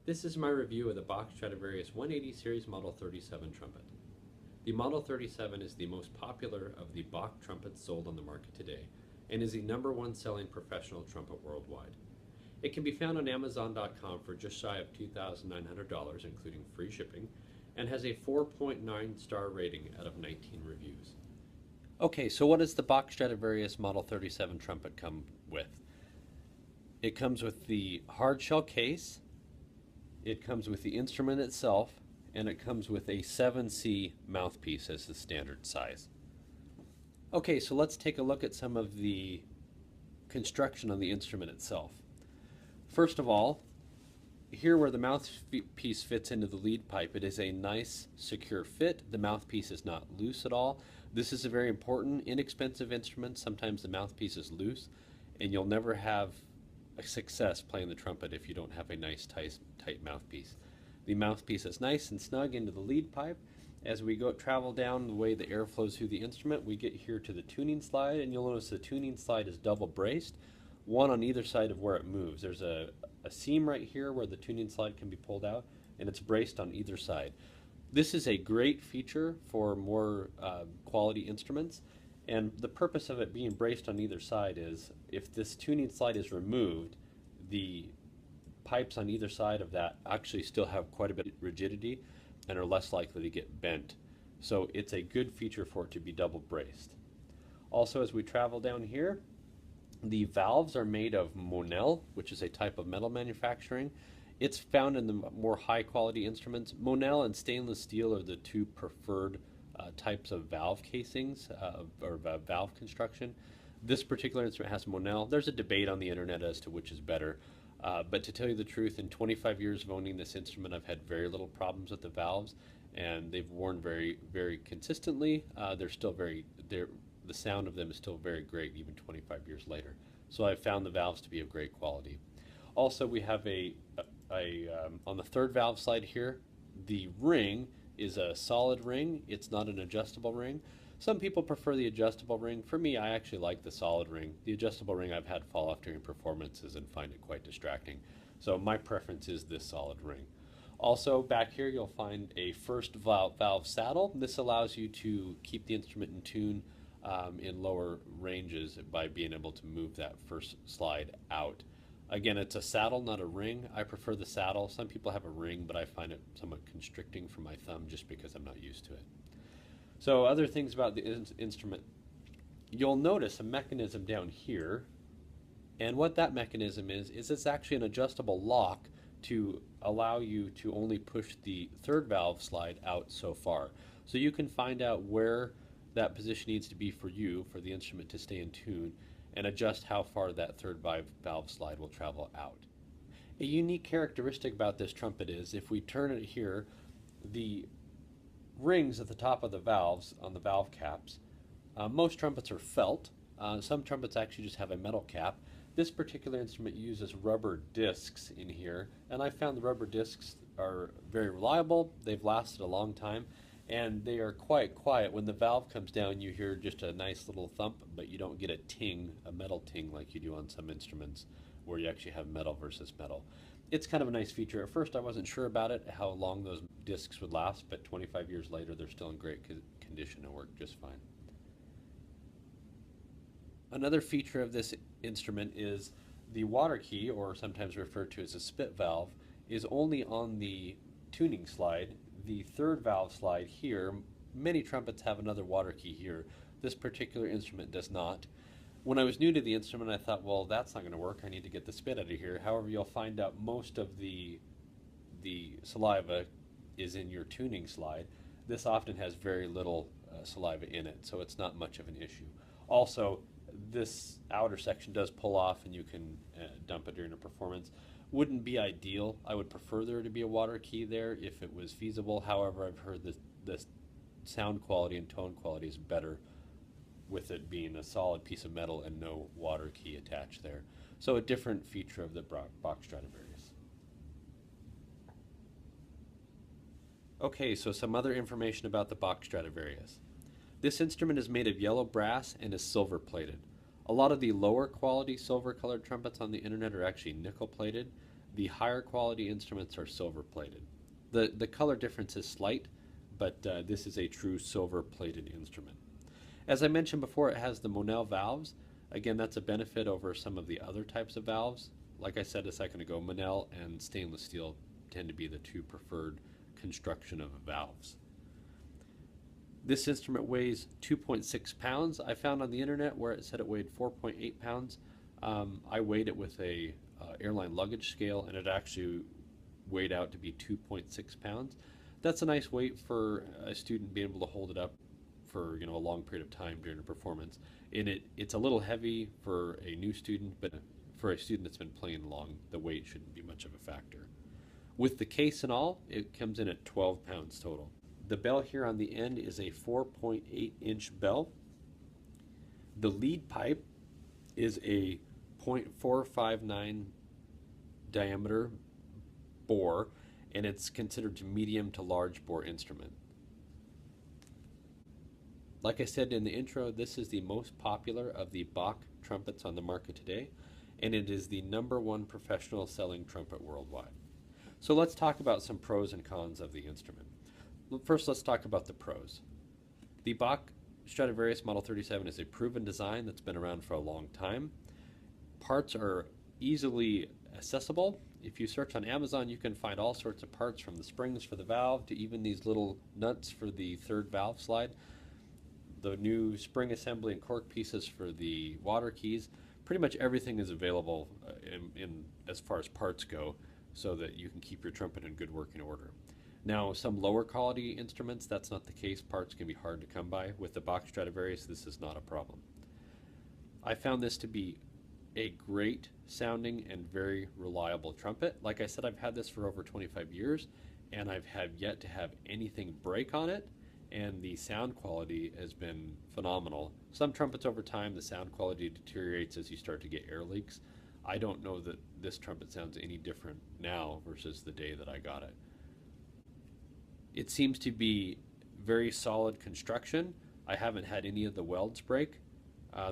This is my review of the Bach Stradivarius 180 Series Model 37 trumpet. The Model 37 is the most popular of the Bach trumpets sold on the market today and is the #1 selling professional trumpet worldwide. It can be found on Amazon.com for just shy of $2,900, including free shipping, and has a 4.9 star rating out of 19 reviews. Okay, so what does the Bach Stradivarius Model 37 trumpet come with? It comes with the hard shell case, it comes with the instrument itself, and it comes with a 7C mouthpiece as the standard size. Okay, so let's take a look at some of the construction on the instrument itself. First of all, here where the mouthpiece fits into the lead pipe, it is a nice secure fit. The mouthpiece is not loose at all. This is a very important, inexpensive instrument. Sometimes the mouthpiece is loose, and you'll never have a success playing the trumpet if you don't have a nice tight mouthpiece. The mouthpiece is nice and snug into the lead pipe. As we travel down the way the air flows through the instrument, we get here to the tuning slide, and you'll notice the tuning slide is double braced, one on either side of where it moves. There's a seam right here where the tuning slide can be pulled out, and it's braced on either side. This is a great feature for more quality instruments, and the purpose of it being braced on either side is if this tuning slide is removed, the pipes on either side of that actually still have quite a bit of rigidity and are less likely to get bent. So it's a good feature for it to be double braced. Also, as we travel down here, the valves are made of Monel, which is a type of metal manufacturing. It's found in the more high quality instruments. Monel and stainless steel are the two preferred types of valve casings or valve construction. This particular instrument has Monel. There's a debate on the internet as to which is better. But to tell you the truth, in 25 years of owning this instrument, I've had very little problems with the valves, and they've worn very, very consistently. The sound of them is still very great, even 25 years later. So I've found the valves to be of great quality. Also, we have on the third valve slide here, the ring is a solid ring. It's not an adjustable ring. Some people prefer the adjustable ring. For me, I actually like the solid ring. The adjustable ring I've had fall off during performances and find it quite distracting. So my preference is this solid ring. Also, back here you'll find a first valve saddle. This allows you to keep the instrument in tune in lower ranges by being able to move that first slide out. Again, it's a saddle, not a ring. I prefer the saddle. Some people have a ring, but I find it somewhat constricting for my thumb just because I'm not used to it. So other things about the instrument, you'll notice a mechanism down here, and what that mechanism is it's actually an adjustable lock to allow you to only push the third valve slide out so far. So you can find out where that position needs to be for you, for the instrument to stay in tune, and adjust how far that third valve slide will travel out. A unique characteristic about this trumpet is if we turn it here, the rings at the top of the valves on the valve caps, most trumpets are felt. Some trumpets actually just have a metal cap. This particular instrument uses rubber discs in here, and I found the rubber discs are very reliable. They've lasted a long time, and they are quite quiet. When the valve comes down, you hear just a nice little thump, but you don't get a ting, a metal ting like you do on some instruments where you actually have metal versus metal. It's kind of a nice feature. At first I wasn't sure about it, how long those discs would last, but 25 years later they're still in great condition and work just fine. Another feature of this instrument is the water key, or sometimes referred to as a spit valve, is only on the tuning slide. The third valve slide here, many trumpets have another water key here. This particular instrument does not. When I was new to the instrument, I thought, well, that's not going to work. I need to get the spit out of here. However, you'll find out most of the saliva is in your tuning slide. This often has very little saliva in it, so it's not much of an issue. Also, this outer section does pull off, and you can dump it during a performance. Wouldn't be ideal. I would prefer there to be a water key there if it was feasible. However, I've heard that the sound quality and tone quality is better with it being a solid piece of metal and no water key attached there. So a different feature of the Bach Stradivarius. Okay, so some other information about the Bach Stradivarius. This instrument is made of yellow brass and is silver plated. A lot of the lower quality silver colored trumpets on the internet are actually nickel plated. The higher quality instruments are silver plated. The color difference is slight, but this is a true silver plated instrument. As I mentioned before, it has the Monel valves. Again, that's a benefit over some of the other types of valves. Like I said a second ago, Monel and stainless steel tend to be the two preferred construction of valves. This instrument weighs 2.6 pounds. I found on the internet where it said it weighed 4.8 pounds. I weighed it with a airline luggage scale, and it actually weighed out to be 2.6 pounds. That's a nice weight for a student being able to hold it up for a long period of time during a performance. And it's a little heavy for a new student, but for a student that's been playing along, the weight shouldn't be much of a factor. With the case and all, it comes in at 12 pounds total. The bell here on the end is a 4.8-inch bell. The lead pipe is a 0.459 diameter bore, and it's considered a medium to large bore instrument. Like I said in the intro, this is the most popular of the Bach trumpets on the market today, and it is the #1 professional selling trumpet worldwide. So let's talk about some pros and cons of the instrument. First, let's talk about the pros. The Bach Stradivarius Model 37 is a proven design that's been around for a long time. Parts are easily accessible. If you search on Amazon, you can find all sorts of parts, from the springs for the valve to even these little nuts for the third valve slide, the new spring assembly and cork pieces for the water keys. Pretty much everything is available in as far as parts go, so that you can keep your trumpet in good working order. Now, some lower quality instruments, that's not the case. Parts can be hard to come by. With the Bach Stradivarius, this is not a problem. I found this to be a great sounding and very reliable trumpet. Like I said, I've had this for over 25 years, and I've had yet to have anything break on it, and the sound quality has been phenomenal. Some trumpets over time, the sound quality deteriorates as you start to get air leaks. I don't know that this trumpet sounds any different now versus the day that I got it. It seems to be very solid construction. I haven't had any of the welds break.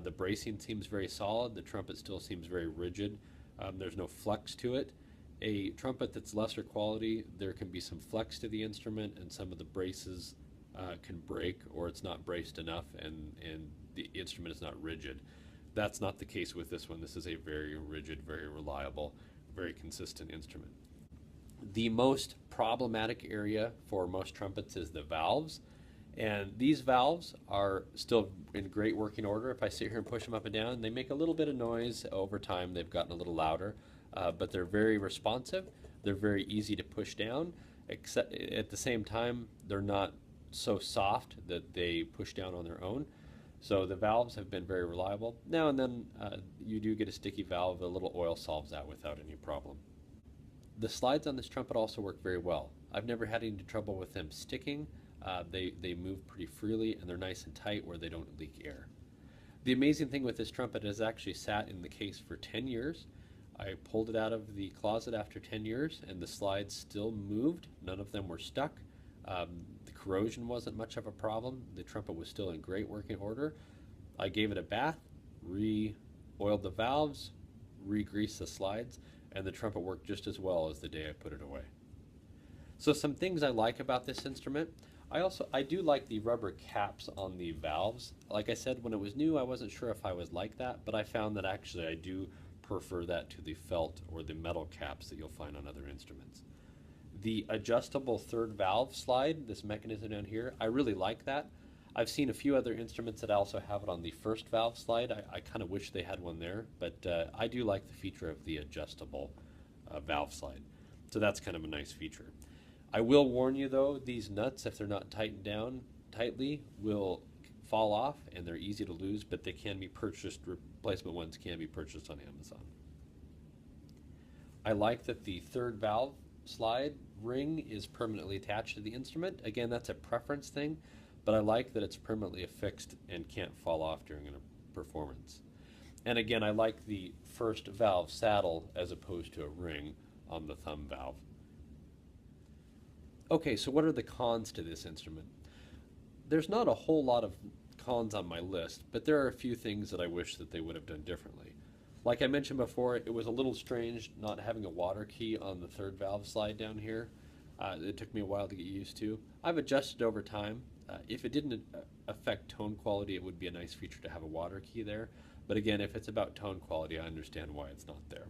The bracing seems very solid. The trumpet still seems very rigid. There's no flex to it. A trumpet that's lesser quality, there can be some flex to the instrument, and some of the braces can break, or it's not braced enough, and the instrument is not rigid. That's not the case with this one. This is a very rigid, very reliable, very consistent instrument. The most problematic area for most trumpets is the valves, and these valves are still in great working order. If I sit here and push them up and down, they make a little bit of noise. Over time they've gotten a little louder, but they're very responsive. They're very easy to push down, except at the same time they're not so soft that they push down on their own. So the valves have been very reliable. Now and then you do get a sticky valve. A little oil solves that without any problem. The slides on this trumpet also work very well. I've never had any trouble with them sticking. They move pretty freely, and they're nice and tight where they don't leak air. The amazing thing with this trumpet is it actually sat in the case for 10 years. I pulled it out of the closet after 10 years, and the slides still moved. None of them were stuck. The corrosion wasn't much of a problem. The trumpet was still in great working order. I gave it a bath, re-oiled the valves, re-greased the slides, and the trumpet worked just as well as the day I put it away. So some things I like about this instrument. I do like the rubber caps on the valves. Like I said, when it was new, I wasn't sure if I was like that, but I found that actually I do prefer that to the felt or the metal caps that you'll find on other instruments. The adjustable third valve slide, this mechanism down here, I really like that. I've seen a few other instruments that also have it on the first valve slide. I kind of wish they had one there, but I do like the feature of the adjustable valve slide. So that's kind of a nice feature. I will warn you though, these nuts, if they're not tightened down tightly, will fall off, and they're easy to lose, but they can be purchased, replacement ones can be purchased on Amazon. I like that the third valve slide ring is permanently attached to the instrument. Again, that's a preference thing, but I like that it's permanently affixed and can't fall off during a performance. And again, I like the first valve saddle as opposed to a ring on the thumb valve. Okay, so what are the cons to this instrument? There's not a whole lot of cons on my list, but there are a few things that I wish that they would have done differently. Like I mentioned before, it was a little strange not having a water key on the third valve slide down here. It took me a while to get used to. I've adjusted over time. If it didn't affect tone quality, it would be a nice feature to have a water key there. But again, if it's about tone quality, I understand why it's not there.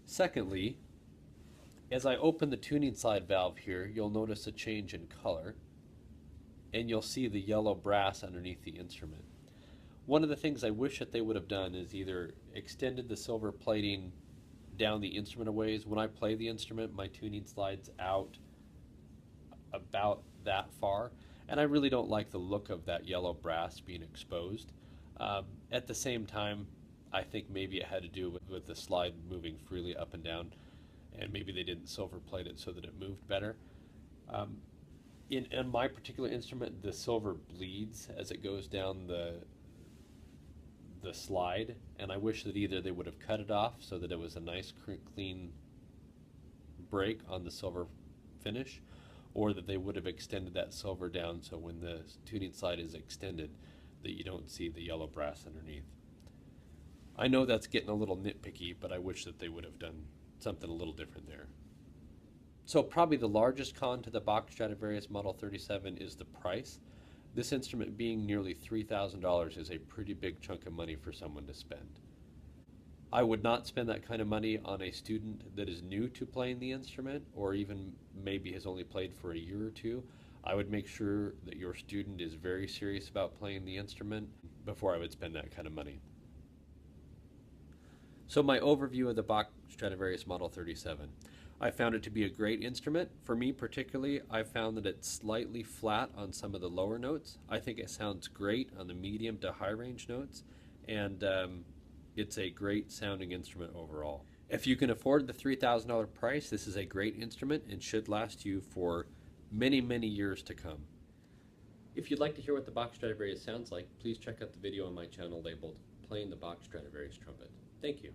Secondly, as I open the tuning slide valve here, you'll notice a change in color, and you'll see the yellow brass underneath the instrument. One of the things I wish that they would have done is either extended the silver plating down the instrument a ways. When I play the instrument, my tuning slides out about that far, and I really don't like the look of that yellow brass being exposed. At the same time, I think maybe it had to do with the slide moving freely up and down, and maybe they didn't silver plate it so that it moved better. In my particular instrument, the silver bleeds as it goes down the slide, and I wish that either they would have cut it off so that it was a nice clean break on the silver finish, or that they would have extended that silver down so when the tuning slide is extended that you don't see the yellow brass underneath. I know that's getting a little nitpicky, but I wish that they would have done something a little different there. So probably the largest con to the Bach Stradivarius Model 37 is the price. This instrument being nearly $3,000 is a pretty big chunk of money for someone to spend. I would not spend that kind of money on a student that is new to playing the instrument, or even maybe has only played for a year or two. I would make sure that your student is very serious about playing the instrument before I would spend that kind of money. So my overview of the Bach Stradivarius Model 37. I found it to be a great instrument. For me particularly, I found that it's slightly flat on some of the lower notes. I think it sounds great on the medium to high range notes, and it's a great sounding instrument overall. If you can afford the $3,000 price, this is a great instrument and should last you for many, many years to come. If you'd like to hear what the Bach Stradivarius sounds like, please check out the video on my channel labeled Playing the Bach Stradivarius Trumpet. Thank you.